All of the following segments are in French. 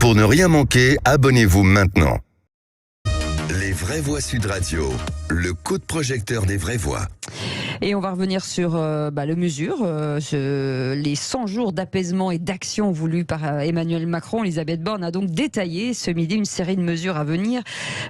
Pour ne rien manquer, abonnez-vous maintenant. Les Vraies Voix Sud Radio, le coup de projecteur des vraies voix. Et on va revenir sur le Mesure, les 100 jours d'apaisement et d'action voulus par Emmanuel Macron. Elisabeth Borne a donc détaillé ce midi une série de mesures à venir.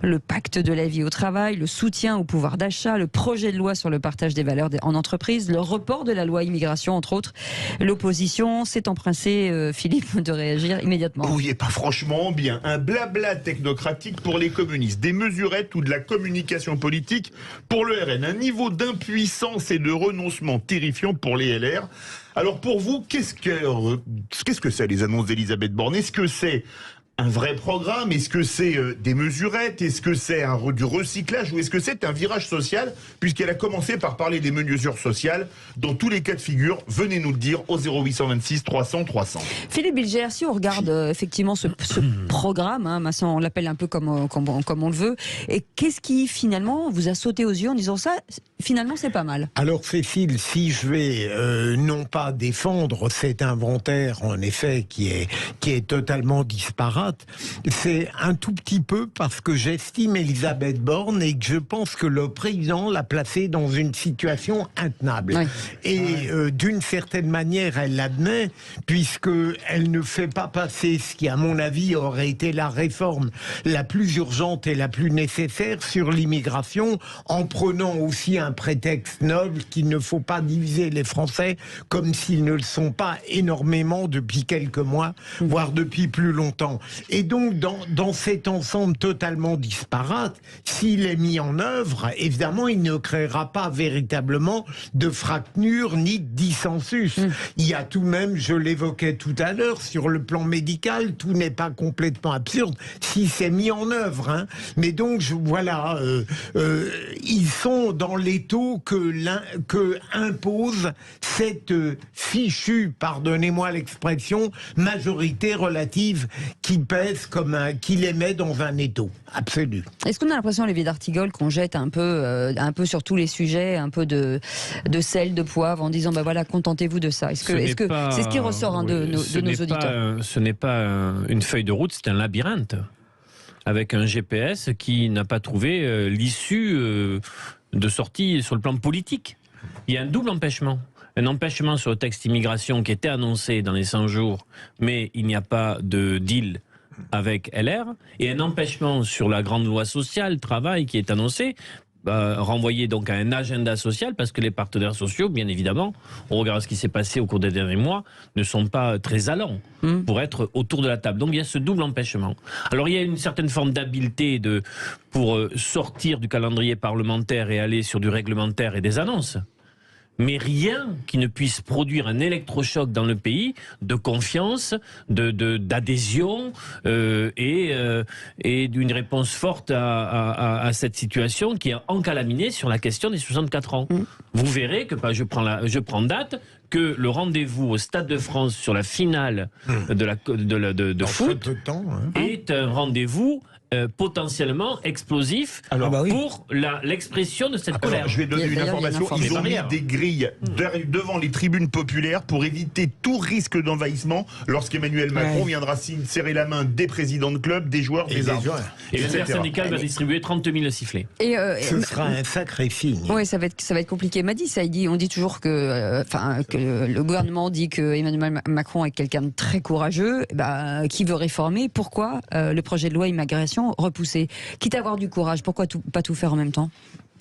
Le pacte de la vie au travail, le soutien au pouvoir d'achat, le projet de loi sur le partage des valeurs en entreprise, le report de la loi immigration, entre autres. L'opposition s'est empressée, Philippe, de réagir immédiatement. Oui, et pas franchement bien. Un blabla technocratique pour les communistes, des mesurettes ou de la communication politique pour le RN. Un niveau d'impuissance et de renoncement terrifiant pour les LR. Alors pour vous, qu'est-ce que c'est les annonces d'Elisabeth Borne? Est-ce que c'est un vrai programme? Est-ce que c'est des mesurettes? Est-ce que c'est du recyclage? Ou est-ce que c'est un virage social? Puisqu'elle a commencé par parler des mesures sociales. Dans tous les cas de figure, venez nous le dire au 0826 300 300. Philippe Bilger, si on regarde effectivement ce programme, on l'appelle un peu comme on le veut, et qu'est-ce qui finalement vous a sauté aux yeux en disant ça? Finalement, c'est pas mal. Alors Cécile, si je vais non pas défendre cet inventaire, en effet, qui est totalement disparate, c'est un tout petit peu parce que j'estime Elisabeth Borne et que je pense que le président l'a placée dans une situation intenable. Oui. Et d'une certaine manière, elle l'admet, puisqu'elle ne fait pas passer ce qui, à mon avis, aurait été la réforme la plus urgente et la plus nécessaire sur l'immigration, en prenant aussi un prétexte noble qu'il ne faut pas diviser les Français comme s'ils ne le sont pas énormément depuis quelques mois, voire depuis plus longtemps. Et donc, dans cet ensemble totalement disparate, s'il est mis en œuvre, évidemment, il ne créera pas véritablement de fracture ni de dissensus. Il y a tout de même, je l'évoquais tout à l'heure, sur le plan médical, tout n'est pas complètement absurde si c'est mis en œuvre. Mais donc, voilà, ils sont dans l'étau que impose cette fichue, pardonnez-moi l'expression, majorité relative qui pèse qui les met dans un étau absolu. Est-ce qu'on a l'impression, Olivier d'Artigol, qu'on jette un peu sur tous les sujets, un peu de sel, de poivre, en disant voilà, contentez-vous de ça? Est-ce que c'est ce qui ressort de nos auditeurs? Ce n'est pas une feuille de route, c'est un labyrinthe avec un GPS qui n'a pas trouvé l'issue de sortie sur le plan politique. Il y a un double empêchement. Un empêchement sur le texte immigration qui était annoncé dans les 100 jours, mais il n'y a pas de deal avec LR, et un empêchement sur la grande loi sociale, travail, qui est annoncé, renvoyé donc à un agenda social, parce que les partenaires sociaux, bien évidemment, on regarde ce qui s'est passé au cours des derniers mois, ne sont pas très allants pour être autour de la table. Donc il y a ce double empêchement. Alors il y a une certaine forme d'habileté pour sortir du calendrier parlementaire et aller sur du réglementaire et des annonces. Mais rien qui ne puisse produire un électrochoc dans le pays de confiance, d'adhésion et d'une réponse forte à cette situation qui est encalaminée sur la question des 64 ans. Vous verrez que je prends date que le rendez-vous au Stade de France sur la finale de foot est un rendez-vous potentiellement explosif pour l'expression de cette colère. Je vais donner une information. Ils ont mis des grilles devant les tribunes populaires pour éviter tout risque d'envahissement lorsqu'Emmanuel Macron viendra serrer la main des présidents de clubs, des joueurs, des arbitres. Et l'intersyndicale va distribuer 30 000 sifflets. Ce sera un sacré signe. Oui, ça va être compliqué. On dit toujours que le gouvernement dit que Emmanuel Macron est quelqu'un de très courageux, qui veut réformer. Pourquoi le projet de loi immigration repoussé? Quitte à avoir du courage, pourquoi pas tout faire en même temps?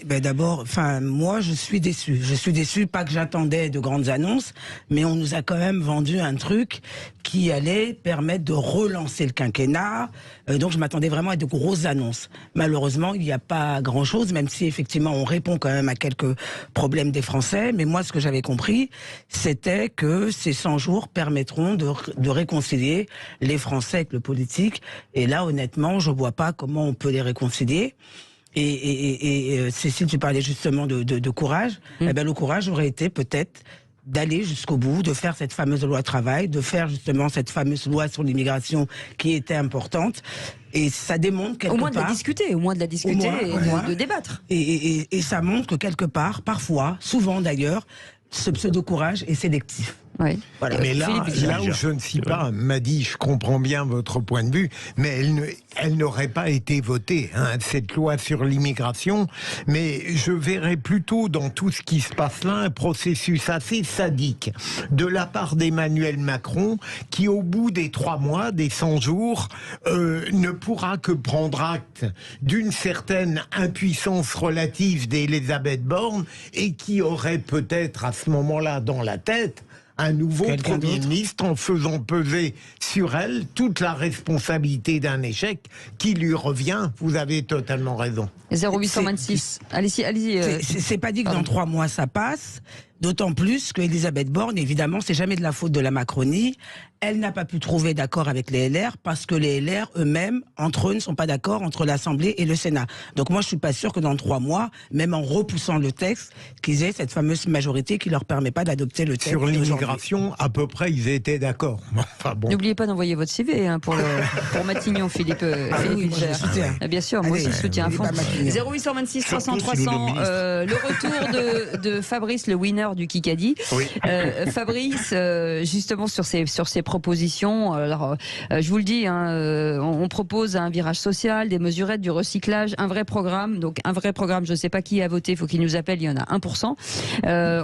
D'abord, moi, je suis déçu. Je suis déçu, pas que j'attendais de grandes annonces, mais on nous a quand même vendu un truc qui allait permettre de relancer le quinquennat. Donc, je m'attendais vraiment à de grosses annonces. Malheureusement, il n'y a pas grand-chose, même si, effectivement, on répond quand même à quelques problèmes des Français. Mais moi, ce que j'avais compris, c'était que ces 100 jours permettront de réconcilier les Français avec le politique. Et là, honnêtement, je vois pas comment on peut les réconcilier. Et Cécile, tu parlais justement de courage. Le courage aurait été peut-être d'aller jusqu'au bout, de faire cette fameuse loi travail, de faire justement cette fameuse loi sur l'immigration qui était importante. Et ça démontre quelque part... Au moins de la discuter et de débattre. Et ça montre que quelque part, parfois, souvent d'ailleurs, ce pseudo-courage est sélectif. Oui. Voilà. Mais là, Philippe, là où je ne suis pas, m'a dit, je comprends bien votre point de vue, mais elle n'aurait pas été votée, hein, cette loi sur l'immigration. Mais je verrais plutôt dans tout ce qui se passe là un processus assez sadique de la part d'Emmanuel Macron, qui au bout des 3 mois, des 100 jours, ne pourra que prendre acte d'une certaine impuissance relative d'Elisabeth Borne et qui aurait peut-être à ce moment-là dans la tête un nouveau Quelqu'un Premier d'autre ministre en faisant peser sur elle toute la responsabilité d'un échec qui lui revient. Vous avez totalement raison. 0826. Allez-y. C'est pas dit que pardon. dans 3 mois ça passe, d'autant plus qu'Elisabeth Borne, évidemment, c'est jamais de la faute de la Macronie. Elle n'a pas pu trouver d'accord avec les LR parce que les LR eux-mêmes, entre eux, ne sont pas d'accord entre l'Assemblée et le Sénat. Donc moi, je suis pas sûr que dans 3 mois, même en repoussant le texte, qu'ils aient cette fameuse majorité qui leur permet pas d'adopter le texte. Sur d'aujourd'hui. l'immigration, à peu près, ils étaient d'accord. Enfin bon. N'oubliez pas d'envoyer votre CV hein, pour Matignon, Philippe. Philippe oui, moi, je Hilger. soutiens. Ah, bien sûr, moi Allez, aussi je soutiens à n'oubliez fond. pas Matignon. 0826 300 Surtout si nous 300. sommes ministres. Le retour de Fabrice, le winner du Kikadi. Oui. Fabrice, justement sur ces propositions. Alors, je vous le dis, hein, on propose un virage social, des mesurettes, du recyclage, un vrai programme. Donc un vrai programme, je ne sais pas qui a voté, il faut qu'il nous appelle, il y en a 1%.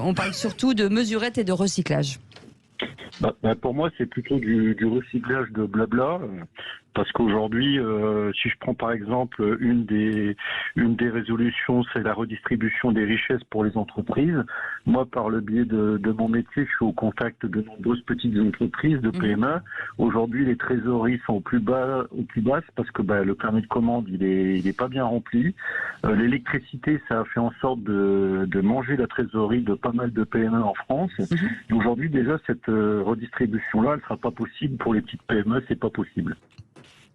On parle surtout de mesurettes et de recyclage. Pour moi, c'est plutôt du recyclage de blabla. Parce qu'aujourd'hui, si je prends par exemple une des résolutions, c'est la redistribution des richesses pour les entreprises. Moi, par le biais de mon métier, je suis au contact de nombreuses petites entreprises, de PME. Aujourd'hui, les trésoreries sont au plus basses parce que le carnet de commande, il est pas bien rempli. L'électricité, ça a fait en sorte de manger la trésorerie de pas mal de PME en France. Et aujourd'hui, déjà, cette redistribution-là, elle sera pas possible pour les petites PME, c'est pas possible.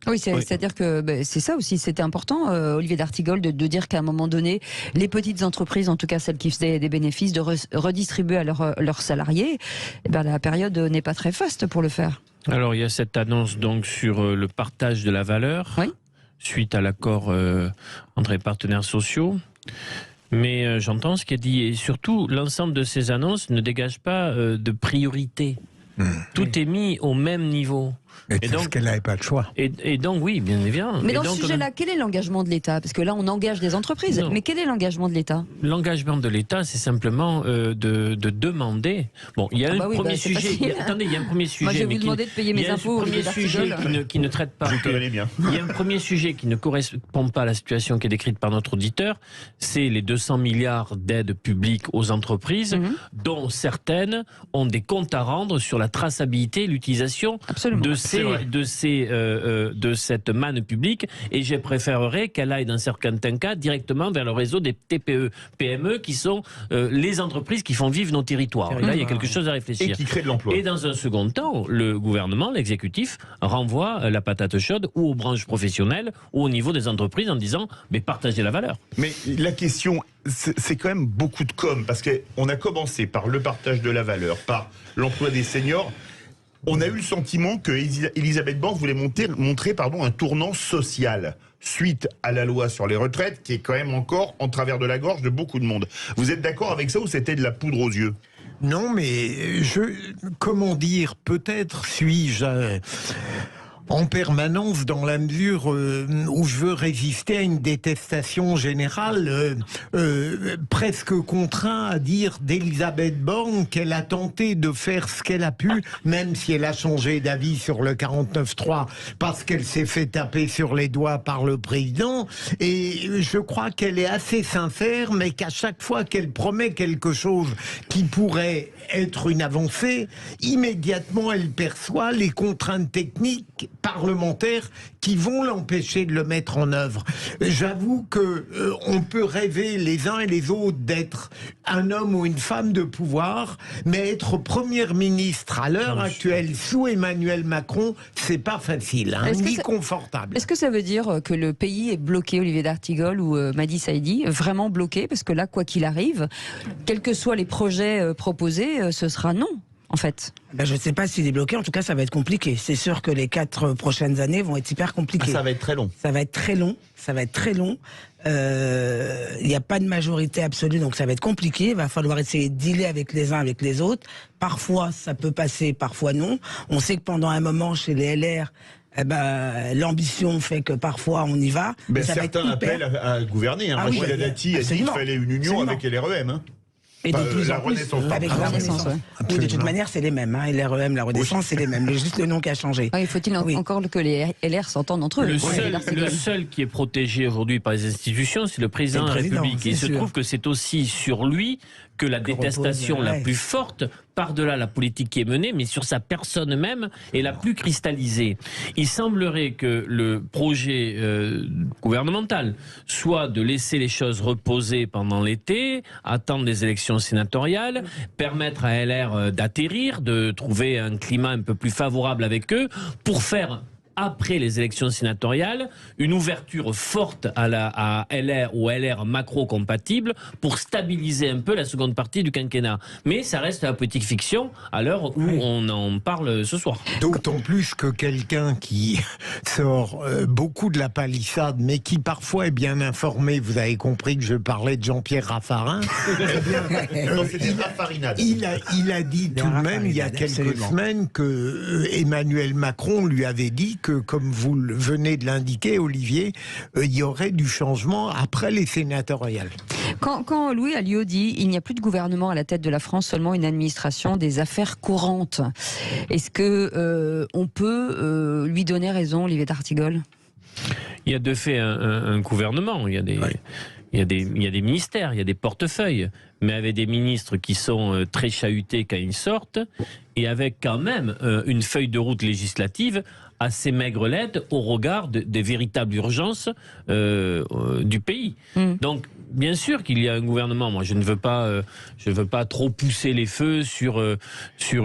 Oui, c'est-à-dire que c'est ça aussi, c'était important, Olivier d'Artigol, de dire qu'à un moment donné, les petites entreprises, en tout cas celles qui faisaient des bénéfices, de redistribuer à leurs salariés. Eh ben, la période n'est pas très faste pour le faire. Alors, il y a cette annonce donc sur le partage de la valeur, Oui. suite à l'accord entre les partenaires sociaux. Mais j'entends ce qui est dit. Et surtout, l'ensemble de ces annonces ne dégage pas de priorité. Tout est mis au même niveau. Et parce donc, qu'elle n'avait pas le choix. Et donc, oui, bien évidemment. Mais Et dans donc, ce sujet-là, quel est l'engagement de l'État? Parce que là, on engage des entreprises. Non. Mais quel est l'engagement de l'État? L'engagement de l'État, c'est simplement de demander. Bon, il y a un premier c'est sujet. facile. Attendez, il y a un premier sujet. Moi, je vais mais vous demander de payer mes impôts, Il y a un Olivier premier sujet d'Artigol. qui ne traite pas. Je connais bien. Il y a un premier sujet qui ne correspond pas à la situation qui est décrite par notre auditeur. C'est les 200 milliards d'aides publiques aux entreprises, dont certaines ont des comptes à rendre sur la traçabilité et l'utilisation Absolument. de cette manne publique, et je préférerais qu'elle aille dans certains cas directement vers le réseau des TPE, PME, qui sont les entreprises qui font vivre nos territoires. Et là, il y a quelque chose à Et réfléchir. qui crée de l'emploi. Et dans un second temps, le gouvernement, l'exécutif, renvoie la patate chaude ou aux branches professionnelles ou au niveau des entreprises en disant mais partagez la valeur. Mais la question, c'est quand même beaucoup de com, parce qu'on a commencé par le partage de la valeur, par l'emploi des seniors. On a eu le sentiment que Elisabeth Borne voulait montrer un tournant social suite à la loi sur les retraites, qui est quand même encore en travers de la gorge de beaucoup de monde. Vous êtes d'accord avec ça ou c'était de la poudre aux yeux? Non, mais comment dire, peut-être suis-je en permanence dans la mesure où je veux résister à une détestation générale, presque contraint à dire d'Elisabeth Borne qu'elle a tenté de faire ce qu'elle a pu, même si elle a changé d'avis sur le 49.3 parce qu'elle s'est fait taper sur les doigts par le président. Et je crois qu'elle est assez sincère, mais qu'à chaque fois qu'elle promet quelque chose qui pourrait être une avancée, immédiatement elle perçoit les contraintes techniques parlementaires qui vont l'empêcher de le mettre en œuvre. J'avoue que on peut rêver les uns et les autres d'être un homme ou une femme de pouvoir, mais être première ministre à l'heure actuelle sous Emmanuel Macron, c'est pas facile, ni confortable. Est-ce que ça veut dire que le pays est bloqué, Olivier d'Artigol ou Madi Saïdi, vraiment bloqué? Parce que là, quoi qu'il arrive, quels que soient les projets proposés, ce sera non. en fait? Ben, je ne sais pas s'il est bloqué, en tout cas ça va être compliqué. C'est sûr que les 4 prochaines années vont être hyper compliquées. Ça va être très long. Ça va être très long, ça va être très long. Il n'y a pas de majorité absolue, donc ça va être compliqué. Il va falloir essayer de dealer avec les uns, avec les autres. Parfois ça peut passer, parfois non. On sait que pendant un moment chez les LR, l'ambition fait que parfois on y va. Mais ça certains appellent à gouverner. Hein. Rachida Dati a dit qu'il fallait une union avec LREM. Hein. Et de plus la en plus, Renaissance. avec la Renaissance. Oui, de toute manière, c'est les mêmes. Hein. LREM, la Renaissance, c'est les mêmes. C'est juste le nom qui a changé. Oui, faut-il encore que les LR s'entendent entre eux? Le seul qui est protégé aujourd'hui par les institutions, c'est le président de la République. Et il se trouve que c'est aussi sur lui que la détestation la plus forte, par-delà la politique qui est menée, mais sur sa personne même, est la plus cristallisée. Il semblerait que le projet gouvernemental soit de laisser les choses reposer pendant l'été, attendre les élections sénatoriales, permettre à LR d'atterrir, de trouver un climat un peu plus favorable avec eux, pour faire après les élections sénatoriales, une ouverture forte à LR ou LR macro-compatible pour stabiliser un peu la seconde partie du quinquennat. Mais ça reste la politique fiction à l'heure où on en parle ce soir. D'autant plus que quelqu'un qui sort beaucoup de la palissade, mais qui parfois est bien informé, vous avez compris que je parlais de Jean-Pierre Raffarin, il a dit tout de même il y a quelques semaines que Emmanuel Macron lui avait dit que, comme vous venez de l'indiquer, Olivier, il y aurait du changement après les sénatoriales. Quand Louis Alliot dit il n'y a plus de gouvernement à la tête de la France, seulement une administration des affaires courantes, est-ce que on peut lui donner raison, Olivier d'Artigol? Il y a de fait un gouvernement, il y a des... Il y a des ministères, il y a des portefeuilles, mais avec des ministres qui sont très chahutés quand ils sortent, et avec quand même une feuille de route législative assez maigre-laide au regard des véritables urgences du pays. Donc, bien sûr qu'il y a un gouvernement. Moi, je ne veux pas trop pousser les feux sur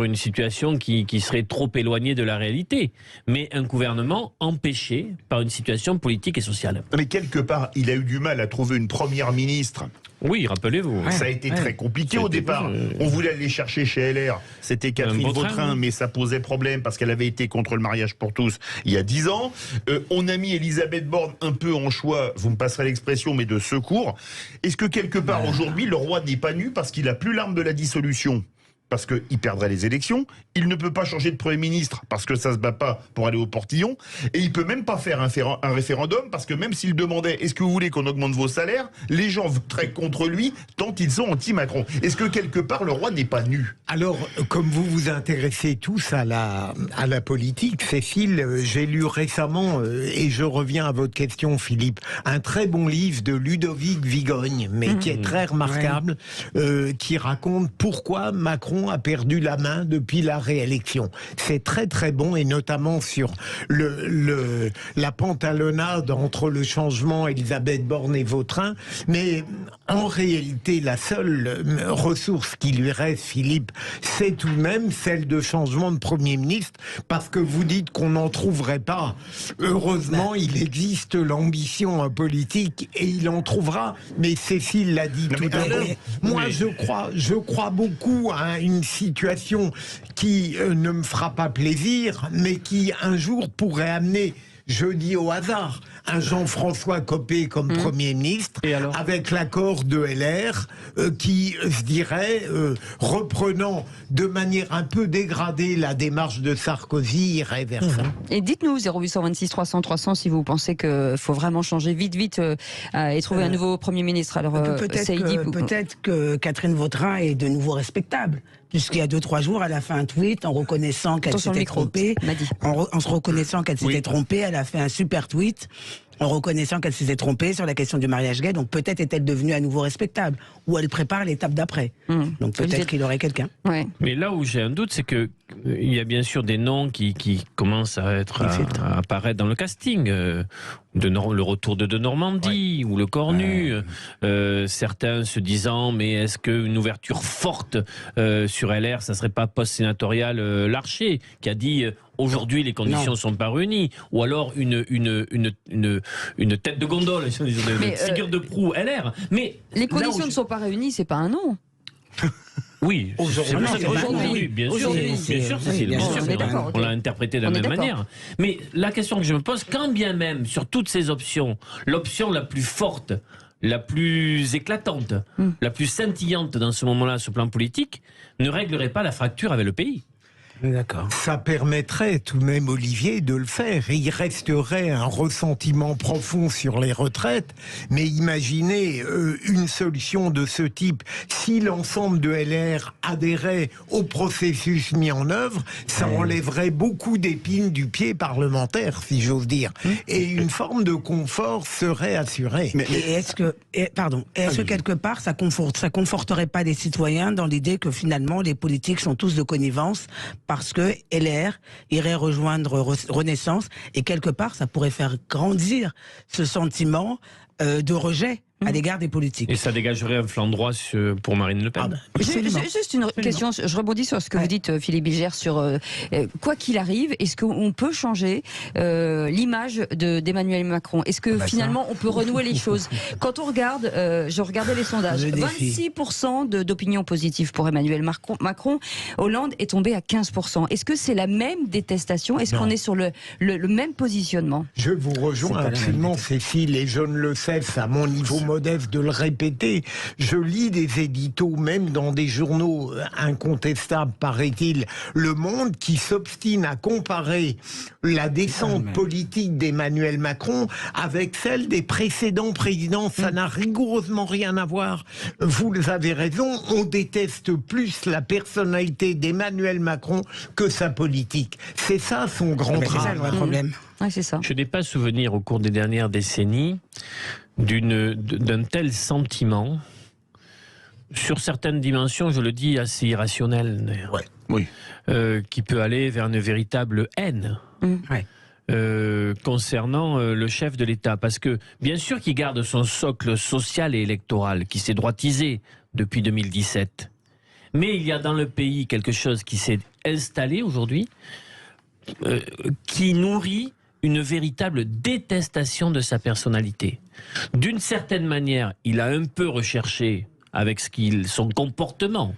une situation qui serait trop éloignée de la réalité. Mais un gouvernement empêché par une situation politique et sociale. Mais quelque part, il a eu du mal à trouver une première ministre. Oui, rappelez-vous. Ça a été très compliqué au départ. On voulait aller chercher chez LR. C'était Catherine Vautrin, mais ça posait problème parce qu'elle avait été contre le mariage pour tous il y a 10 ans. On a mis Elisabeth Borne un peu en choix, vous me passerez l'expression, mais de secours. Est-ce que quelque part aujourd'hui, le roi n'est pas nu parce qu'il n'a plus l'arme de la dissolution ? Parce qu'il perdrait les élections, il ne peut pas changer de Premier ministre parce que ça se bat pas pour aller au portillon, et il peut même pas faire un référendum parce que même s'il demandait est-ce que vous voulez qu'on augmente vos salaires, les gens voteraient contre lui tant ils sont anti-Macron. Est-ce que quelque part le roi n'est pas nu? Alors, comme vous vous intéressez tous à la politique, Cécile, j'ai lu récemment, et je reviens à votre question Philippe, un très bon livre de Ludovic Vigogne, mais qui est très remarquable, qui raconte pourquoi Macron a perdu la main depuis la réélection. C'est très très bon, et notamment sur la pantalonnade entre le changement Elisabeth Borne et Vautrin. Mais en réalité, la seule ressource qui lui reste, Philippe, c'est tout de même celle de changement de Premier ministre, parce que vous dites qu'on n'en trouverait pas. Heureusement, il existe l'ambition politique et il en trouvera. Mais Cécile l'a dit tout à l'heure. Moi, je crois beaucoup à une situation qui ne me fera pas plaisir, mais qui un jour pourrait amener, je dis au hasard, un Jean-François Copé comme Premier ministre, avec l'accord de LR, qui se dirait, reprenant de manière un peu dégradée la démarche de Sarkozy, irait vers ça. Et dites-nous, 0826 300 300, si vous pensez qu'il faut vraiment changer vite et trouver un nouveau Premier ministre. Alors, peut-être que Catherine Vautrin est de nouveau respectable. Puisqu'il y a 2-3 jours, elle a fait un tweet en reconnaissant qu'elle s'était trompée. En se reconnaissant qu'elle s'était trompée, elle a fait un super tweet en reconnaissant qu'elle s'était trompée sur la question du mariage gay. Donc peut-être est-elle devenue à nouveau respectable. Ou elle prépare l'étape d'après. Donc peut-être qu'il aurait quelqu'un. Ouais. Mais là où j'ai un doute, c'est que il y a bien sûr des noms qui commencent à apparaître dans le casting. Le retour de Normandie ou le Cornu. Certains se disant mais est-ce qu'une ouverture forte sur LR, ça serait pas post-sénatorial Larcher qui a dit aujourd'hui les conditions sont pas réunies, ou alors une tête de gondole, une figure de proue LR. Mais les conditions ne sont pas réunies, c'est pas un non. Oui, Aujourd'hui, c'est pour ça que aujourd'hui, bien sûr, aujourd'hui, bien sûr, oui, bien sûr, on est d'accord, ok. on l'a interprété de la On est même d'accord. manière. Mais la question que je me pose, quand bien même sur toutes ces options, l'option la plus forte, la plus éclatante, la plus scintillante dans ce moment-là, sur le plan politique, ne réglerait pas la fracture avec le pays. D'accord. Ça permettrait tout de même, Olivier, de le faire. Il resterait un ressentiment profond sur les retraites, mais imaginez une solution de ce type. Si l'ensemble de LR adhérait au processus mis en œuvre, ça enlèverait beaucoup d'épines du pied parlementaire, si j'ose dire. Et une forme de confort serait assurée. Et est-ce que quelque part ça conforterait pas les citoyens dans l'idée que finalement les politiques sont tous de connivence parce que LR irait rejoindre Renaissance et quelque part ça pourrait faire grandir ce sentiment de rejet à l'égard des politiques. Et ça dégagerait un flanc droit pour Marine Le Pen. Juste une question, je rebondis sur ce que vous dites, Philippe Bilger, sur quoi qu'il arrive, est-ce qu'on peut changer l'image d'Emmanuel Macron? Est-ce que finalement on peut renouer les choses? Quand on regarde, je regardais les sondages, 26% d'opinion positive pour Emmanuel Macron, Hollande est tombé à 15%. Est-ce que c'est la même détestation? Est-ce qu'on est sur le même positionnement? Je vous rejoins absolument, Cécile, et je ne le sais, à mon niveau modeste de le répéter. Je lis des éditos, même dans des journaux incontestables, paraît-il, Le Monde, qui s'obstine à comparer la descente politique d'Emmanuel Macron avec celle des précédents présidents. Ça n'a rigoureusement rien à voir. Vous avez raison, on déteste plus la personnalité d'Emmanuel Macron que sa politique. C'est ça son grand C'est ça le vrai problème. Ouais, c'est ça. Je n'ai pas souvenir au cours des dernières décennies d'un tel sentiment, sur certaines dimensions, je le dis, assez irrationnel, d'ailleurs, Oui. qui peut aller vers une véritable haine. Concernant le chef de l'État, parce que bien sûr qu'il garde son socle social et électoral qui s'est droitisé depuis 2017, mais il y a dans le pays quelque chose qui s'est installé aujourd'hui, qui nourrit une véritable détestation de sa personnalité. D'une certaine manière, il a un peu recherché avec son comportement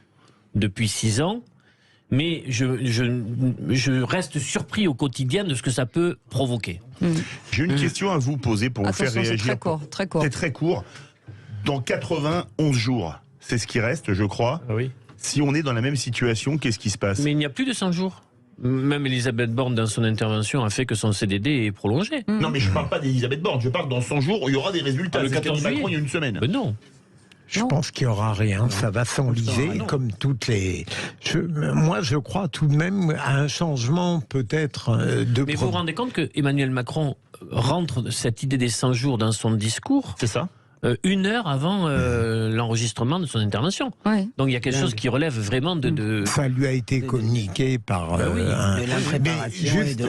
depuis 6 ans, mais je reste surpris au quotidien de ce que ça peut provoquer. J'ai une question à vous poser pour vous faire Attention, c'est réagir. très court. C'est très court. Dans 91 jours, c'est ce qui reste, je crois. Oui. Si on est dans la même situation, qu'est-ce qui se passe? Mais il n'y a plus de 100 jours. Même Elisabeth Borne, dans son intervention, a fait que son CDD est prolongé. Non, mais je ne parle pas d'Elisabeth Borne. Je parle dans 100 jours, il y aura des résultats. Le C'est ce qu'a dit 14 juillet. Macron il y a une semaine. Non. Je pense qu'il n'y aura rien, ça va s'enliser comme toutes les... Moi, je crois tout de même à un changement peut-être de... Mais vous vous rendez compte que Emmanuel Macron rentre cette idée des 100 jours dans son discours C'est ça? 1 heure avant l'enregistrement de son intervention. Ouais. Donc il y a quelque chose qui relève vraiment de... Ça lui a été communiqué par de l'impréparation mais juste,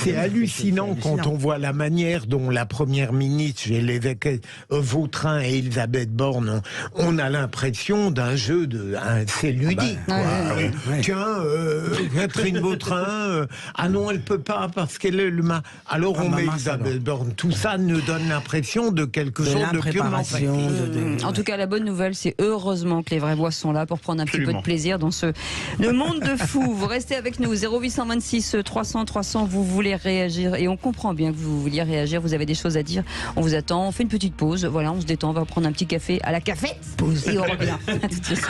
c'est hallucinant quand on voit la manière dont la première ministre, j'ai l'évêque Vautrin et Elisabeth Borne, on a l'impression d'un jeu c'est ludique. Quoi. Tiens, Catherine Vautrin, ah non, elle peut pas parce qu'elle est le alors on met Elisabeth Borne. Tout ça nous donne l'impression de quelque chose de purement En tout cas, la bonne nouvelle, c'est heureusement que les vraies voix sont là pour prendre un petit peu de plaisir dans le monde de fou. Vous restez avec nous, 0826 300 300, vous voulez réagir et on comprend bien que vous vouliez réagir, vous avez des choses à dire, on vous attend, on fait une petite pause, voilà, on se détend, on va prendre un petit café à la cafette et on revient. À tout de suite.